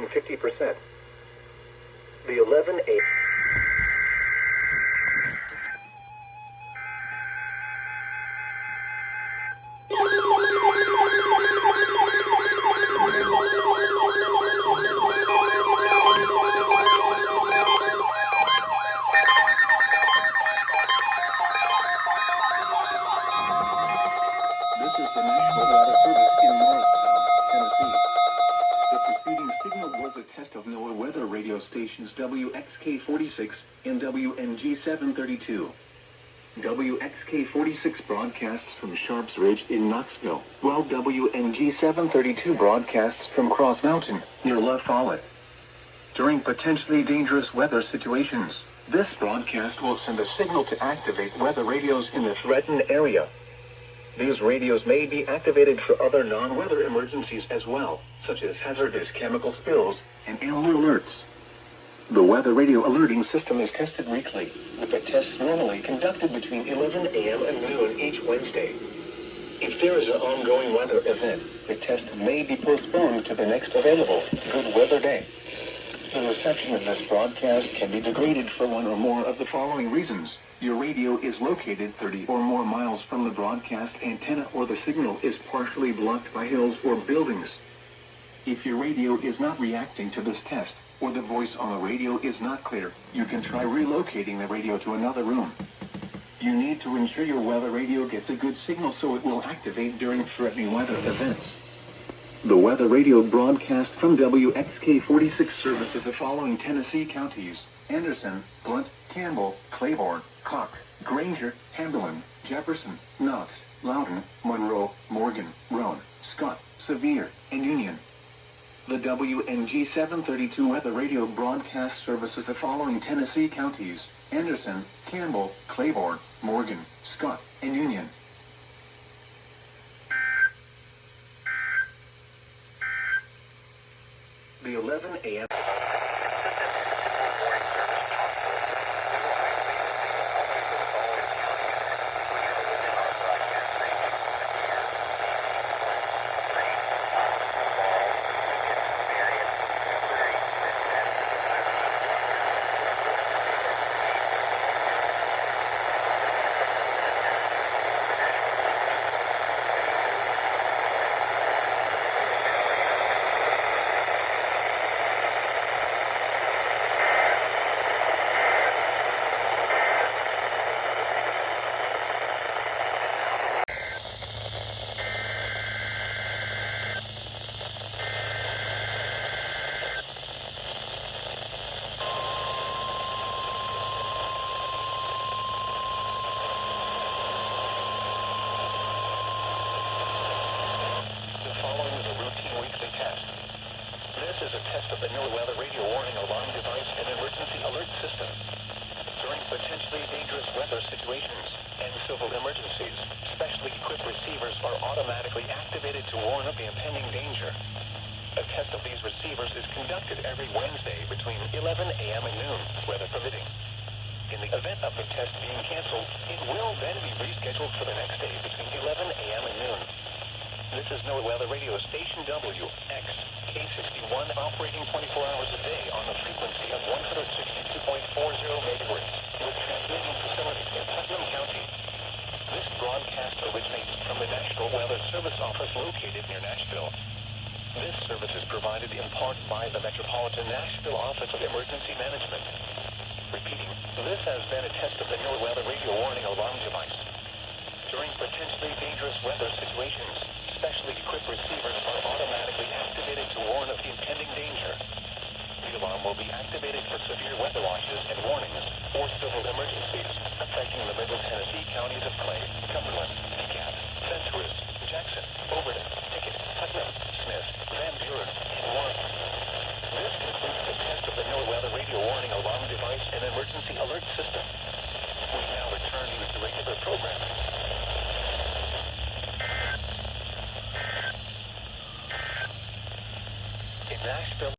exceeding 50%. The 11 a.m. Stations WXK46 and WNG732. WXK46 broadcasts from Sharps Ridge in Knoxville, while WNG732 broadcasts from Cross Mountain, near La Follette. During potentially dangerous weather situations, this broadcast will send a signal to activate weather radios in the threatened area. These radios may be activated for other non-weather emergencies as well, such as hazardous chemical spills and animal alerts. The weather radio alerting system is tested weekly, with the tests normally conducted between 11 a.m. and noon each Wednesday. If there is an ongoing weather event, the test may be postponed to the next available good weather day. The reception of this broadcast can be degraded for one or more of the following reasons. Your radio is located 30 or more miles from the broadcast antenna, or the signal is partially blocked by hills or buildings. If your radio is not reacting to this test, or the voice on the radio is not clear, you can try relocating the radio to another room. You need to ensure your weather radio gets a good signal so it will activate during threatening weather events. The weather radio broadcast from WXK46 services the following Tennessee counties: Anderson, Blount, Campbell, Claiborne, Cox, Granger, Hamilton, Jefferson, Knox, Loudoun, Monroe, Morgan, Roane, Scott, Sevier, and Union. The WNG732 weather radio broadcast services the following Tennessee counties: Anderson, Campbell, Claiborne, Morgan, Scott, and Union. The 11 a.m. This is a test of the new weather radio warning alarm device and emergency alert system. During potentially dangerous weather situations and civil emergencies, specially equipped receivers are automatically activated to warn of the impending danger. A test of these receivers is conducted every Wednesday between 11 a.m. and noon, weather permitting. In the event of the test being canceled, it will then be rescheduled for the next day between 11 a.m. and noon. This is NOAA Weather Radio Station WXK61 operating 24 hours a day on the frequency of 162.40 megahertz with transmitting facility in Putnam County. This broadcast originates from the National Weather Service Office located near Nashville. This service is provided in part by the Metropolitan Nashville Office of Emergency Management. Repeating, this has been a test of the NOAA Weather Radio Warning Alarm device. During potentially dangerous weather situations, specially equipped receivers are automatically activated to warn of the impending danger. The alarm will be activated for severe weather watches and warnings or civil emergencies affecting the Middle Tennessee counties of Clay, Cumberland, DeKalb, Centaurus, Jackson, Overton, Pickett, Putnam, Smith, Van Buren, and Warren. This concludes the test of the NOAA Weather Radio Warning Alarm device and emergency